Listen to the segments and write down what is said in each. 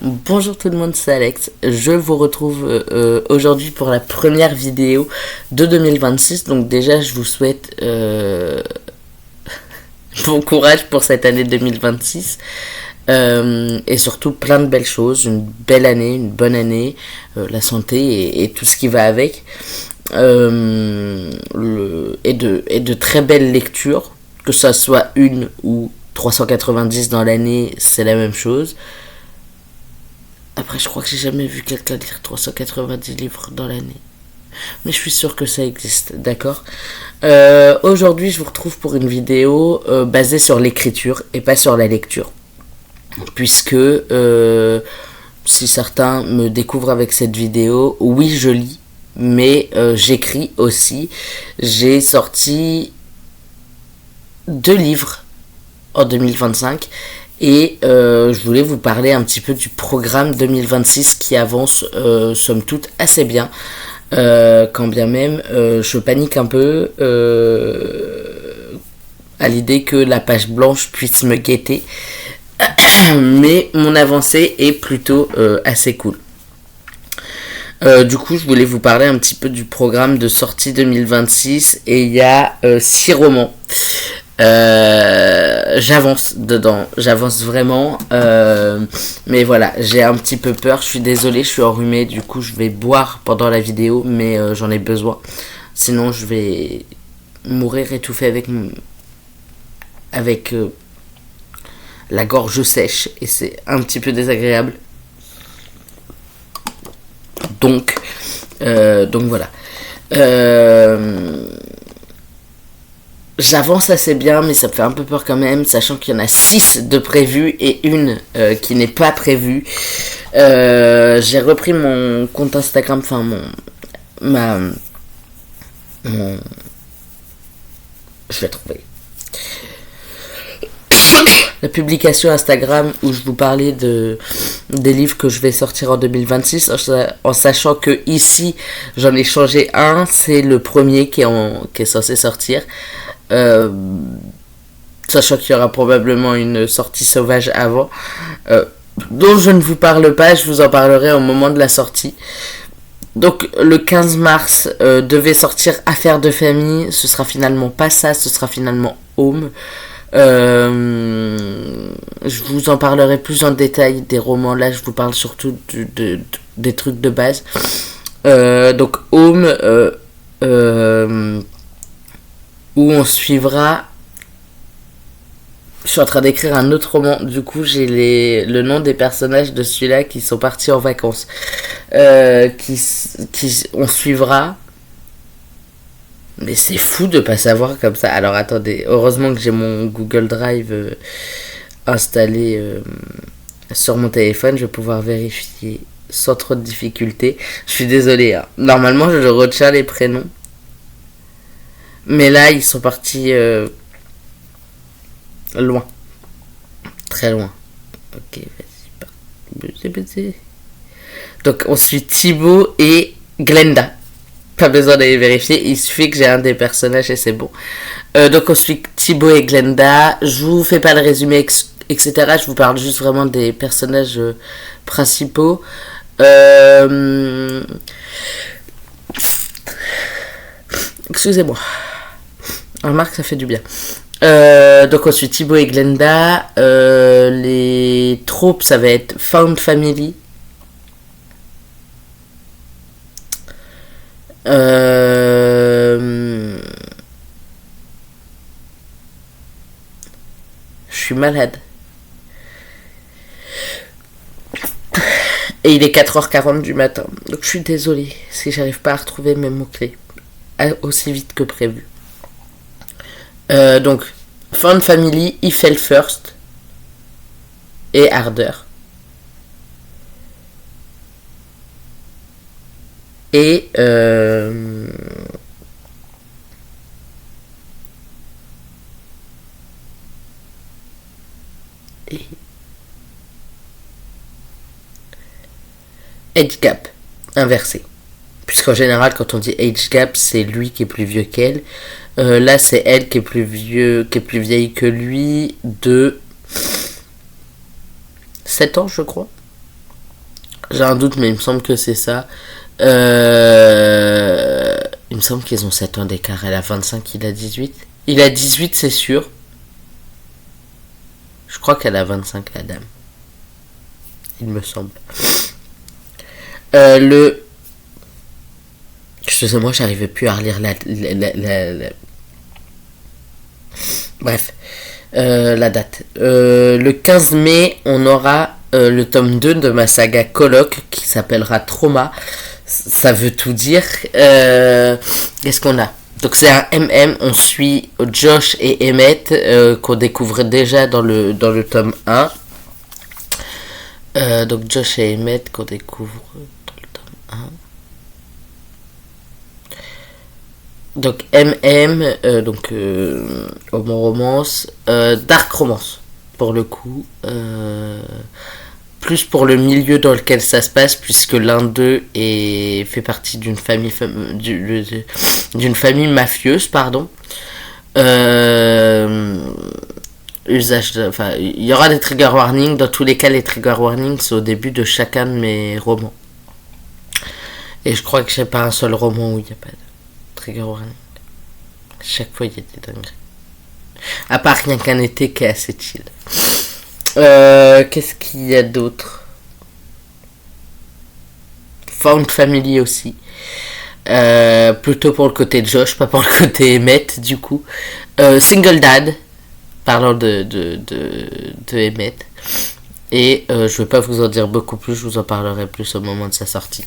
Bonjour tout le monde, c'est Alex. Je vous retrouve aujourd'hui pour la première vidéo de 2026. Donc déjà, je vous souhaite bon courage pour cette année 2026. Et surtout plein de belles choses, une belle année, une bonne année, la santé et tout ce qui va avec. Et de très belles lectures, que ça soit une ou 390 dans l'année, c'est la même chose. Après, je crois que j'ai jamais vu quelqu'un lire 390 livres dans l'année. Mais je suis sûr que ça existe, d'accord. Aujourd'hui, je vous retrouve pour une vidéo basée sur l'écriture et pas sur la lecture. Puisque, si certains me découvrent avec cette vidéo, oui, je lis, mais j'écris aussi. J'ai sorti 2 livres en 2025. Et je voulais vous parler un petit peu du programme 2026 qui avance somme toute assez bien, quand bien même je panique un peu à l'idée que la page blanche puisse me guetter, mais mon avancée est plutôt assez cool. Du coup, je voulais vous parler un petit peu du programme de sortie 2026 et il y a 6 romans. J'avance dedans, j'avance vraiment, mais voilà, j'ai un petit peu peur, je suis désolé, je suis enrhumé, du coup je vais boire pendant la vidéo, mais j'en ai besoin, sinon je vais mourir étouffé avec la gorge sèche, et c'est un petit peu désagréable, donc voilà. J'avance assez bien, mais ça me fait un peu peur quand même, sachant qu'il y en a 6 de prévus et une qui n'est pas prévue. J'ai repris mon compte Instagram, enfin je vais trouver la publication Instagram où je vous parlais des livres que je vais sortir en 2026, en sachant que ici j'en ai changé un, c'est le premier qui est censé sortir. Sachant qu'il y aura probablement une sortie sauvage avant, dont je ne vous parle pas, je vous en parlerai au moment de la sortie. Donc le 15 mars devait sortir Affaires de famille, ce sera finalement pas ça, ce sera finalement Home. Je vous en parlerai plus en détail des romans, là je vous parle surtout des trucs de base. Donc Home, où on suivra. Je suis en train d'écrire un autre roman, du coup j'ai le nom des personnages de celui-là qui sont partis en vacances. On suivra. Mais c'est fou de pas savoir comme ça. Alors attendez, heureusement que j'ai mon Google Drive installé sur mon téléphone, je vais pouvoir vérifier sans trop de difficultés. Je suis désolé, hein. Normalement je retiens les prénoms. Mais là, ils sont partis loin. Très loin. Ok, vas-y. Donc, on suit Thibaut et Glenda. Pas besoin d'aller vérifier. Il suffit que j'ai un des personnages et c'est bon. Donc, on suit Thibaut et Glenda. Je vous fais pas le résumé, etc. Je vous parle juste vraiment des personnages principaux. Excusez-moi. Remarque, ça fait du bien. Donc ensuite Thibaut et Glenda. Les tropes, ça va être Found Family. Je suis malade. Et il est 4h40 du matin. Donc je suis désolée si j'arrive pas à retrouver mes mots-clés aussi vite que prévu. Donc Found Family, He Fell First et Harder. Et Age Gap inversé. Puisqu'en général, quand on dit age gap, c'est lui qui est plus vieux qu'elle. Là, c'est elle qui est plus vieille que lui de 7 ans, je crois. J'ai un doute, mais il me semble que c'est ça. Il me semble qu'ils ont 7 ans d'écart. Elle a 25, il a 18. Il a 18, c'est sûr. Je crois qu'elle a 25, la dame. Il me semble. Excusez-moi, j'arrivais plus à relire Bref. La date. Le 15 mai, on aura le tome 2 de ma saga Coloc qui s'appellera Trauma. Ça veut tout dire. Qu'est-ce qu'on a? Donc c'est un MM, on suit Josh et Emmett qu'on découvre déjà dans le tome 1. Donc Josh et Emmett qu'on découvre dans le tome 1. Donc MM, Homo Romance, Dark Romance pour le coup, plus pour le milieu dans lequel ça se passe puisque l'un d'eux fait partie d'une famille mafieuse, pardon. Il y aura des trigger warnings. Dans tous les cas, les trigger warnings c'est au début de chacun de mes romans. Et je crois que j'ai pas un seul roman où il n'y a pas de trigger warning. Chaque fois, il y a des dingueries. À part rien qu'un été qui est assez chill. Qu'est-ce qu'il y a d'autre? Found Family aussi. Plutôt pour le côté de Josh, pas pour le côté Emmett, du coup. Single Dad. Parlant de Emmett. Et je vais pas vous en dire beaucoup plus, je vous en parlerai plus au moment de sa sortie.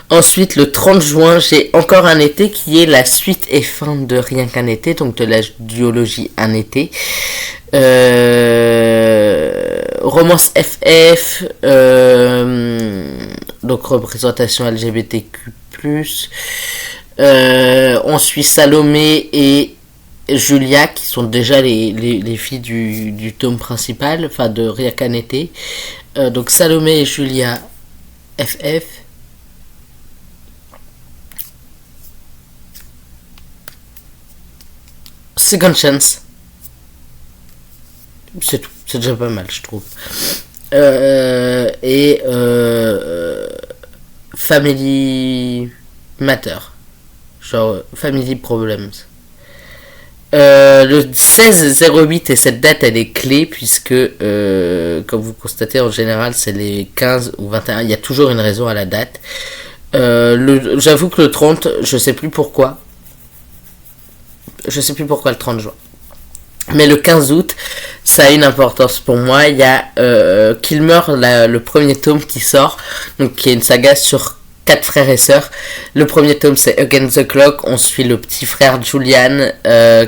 Ensuite, le 30 juin, j'ai encore un été qui est la suite et fin de Rien qu'un été, donc de la duologie Un été. Romance FF, donc représentation LGBTQ+. On suit Salomé et Julia qui sont déjà les filles du tome principal, enfin de Rien qu'un été. Donc Salomé et Julia FF. Second Chance. C'est tout. C'est déjà pas mal, je trouve. Family Matter. Genre Family Problems. Le 16-08 et cette date elle est clé puisque comme vous constatez en général c'est les 15 ou 21. Il y a toujours une raison à la date. J'avoue que le 30, je sais plus pourquoi. Je sais plus pourquoi le 30 juin. Mais le 15 août, ça a une importance pour moi. Il y a Kilmer, le premier tome qui sort, donc qui est une saga sur 4 frères et sœurs. Le premier tome c'est Against the Clock. On suit le petit frère Julian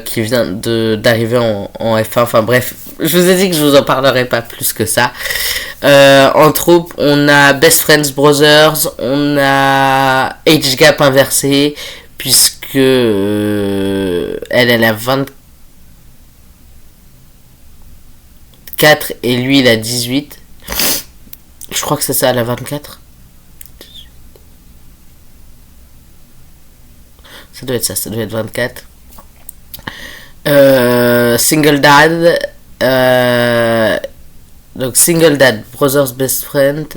qui vient d'arriver en F1. Enfin bref, je vous ai dit que je vous en parlerai pas plus que ça. En troupe, on a Best Friends Brothers, on a Age Gap inversé puisque elle a 24 et lui il a 18. Je crois que c'est ça, elle a 24. Ça doit être ça, ça doit être 24. Single Dad. Donc Single Dad, Brothers Best Friend.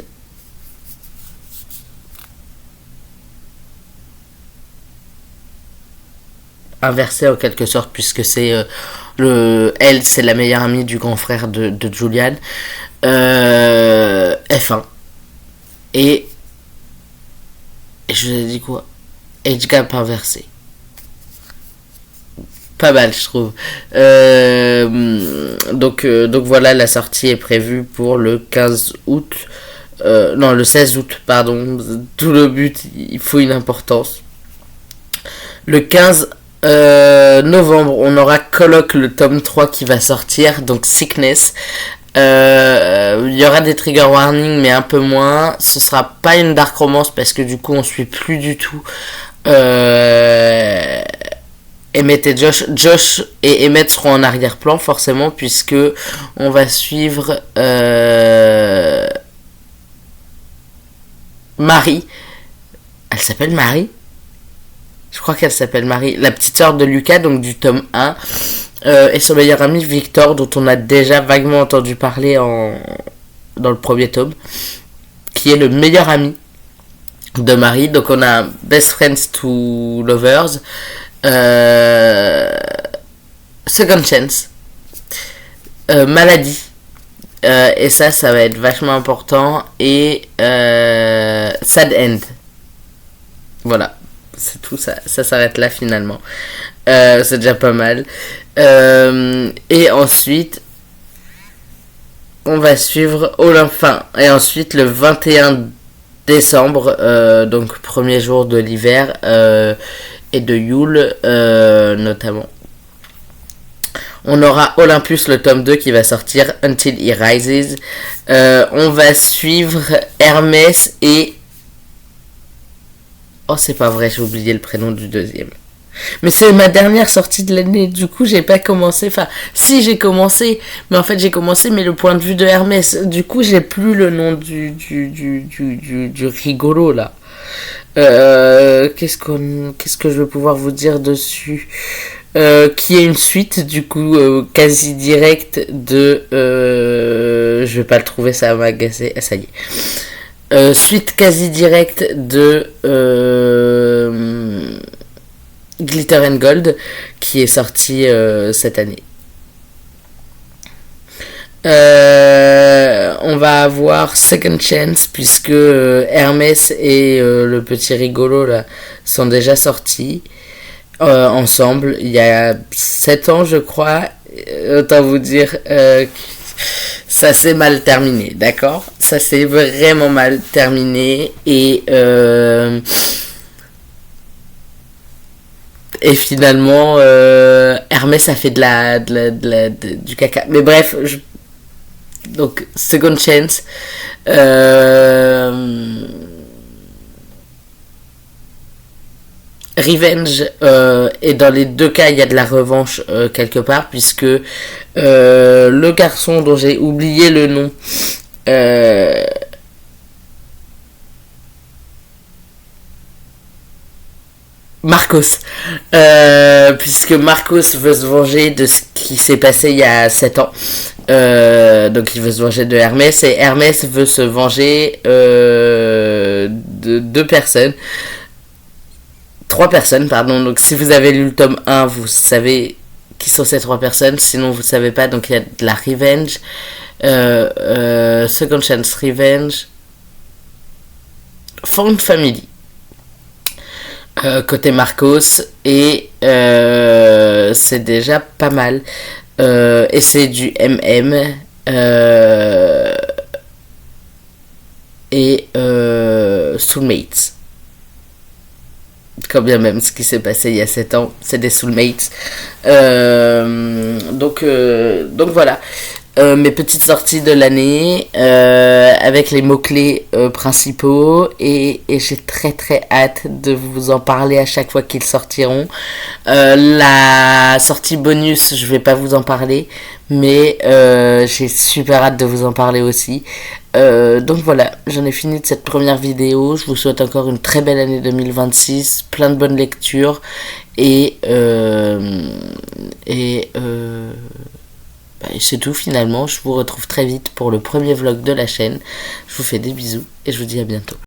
Inversé en quelque sorte puisque c'est elle c'est la meilleure amie du grand frère de Julian. F1 et je vous ai dit quoi? Age Gap inversé, pas mal je trouve. Donc voilà, la sortie est prévue pour le 15 août, non le 16 août pardon. Tout le but, il faut une importance. Le 15 novembre, on aura Coloc, le tome 3 qui va sortir, donc Sickness. Il y aura des trigger warnings, mais un peu moins. Ce sera pas une dark romance parce que du coup, on suit plus du tout Emmett et Josh. Josh et Emmett seront en arrière-plan, forcément, puisque on va suivre Marie. Elle s'appelle Marie? Je crois qu'elle s'appelle Marie, la petite sœur de Lucas, donc du tome 1, et son meilleur ami Victor, dont on a déjà vaguement entendu parler dans le premier tome. qui est le meilleur ami de Marie. Donc on a Best Friends to Lovers, Second Chance, Maladie, et ça va être vachement important, et Sad End. Voilà, c'est tout, ça s'arrête là finalement. C'est déjà pas mal. Et ensuite on va suivre Olympin, et ensuite le 21 décembre, donc premier jour de l'hiver, et de Yule notamment, on aura Olympus, le tome 2 qui va sortir, Until He Rises. On va suivre Hermès et... Oh, c'est pas vrai, j'ai oublié le prénom du deuxième. Mais c'est ma dernière sortie de l'année, du coup j'ai pas commencé, enfin si j'ai commencé, mais en fait j'ai commencé mais le point de vue de Hermès, du coup j'ai plus le nom du rigolo là. Qu'est-ce que je vais pouvoir vous dire dessus, qui est une suite du coup quasi directe de je vais pas le trouver, ça va m'agacer. Ah, ça y est, suite quasi directe de Glitter and Gold, qui est sorti cette année. On va avoir Second Chance, puisque Hermès et le petit rigolo là sont déjà sortis ensemble il y a 7 ans je crois. Autant vous dire ça s'est mal terminé, d'accord, ça s'est vraiment mal terminé, et finalement Hermès a fait du caca, mais bref, donc Second Chance, Revenge, et dans les deux cas il y a de la revanche quelque part, puisque le garçon dont j'ai oublié le nom, Marcos, puisque Marcos veut se venger de ce qui s'est passé il y a 7 ans. Donc il veut se venger de Hermès, et Hermès veut se venger de 3 personnes, pardon. Donc si vous avez lu le tome 1, vous savez qui sont ces 3 personnes, sinon vous ne savez pas. Donc il y a de la Revenge, Second Chance Revenge, Found Family côté Marcos, et c'est déjà pas mal, et c'est du MM, et Soulmates, quand bien même ce qui s'est passé il y a 7 ans, c'est des Soulmates. Donc voilà, mes petites sorties de l'année, avec les mots-clés principaux, et j'ai très très hâte de vous en parler à chaque fois qu'ils sortiront. La sortie bonus, je vais pas vous en parler, mais j'ai super hâte de vous en parler aussi. Donc voilà, j'en ai fini de cette première vidéo. Je vous souhaite encore une très belle année 2026, plein de bonnes lectures, et c'est tout finalement. Je vous retrouve très vite pour le premier vlog de la chaîne. Je vous fais des bisous et je vous dis à bientôt.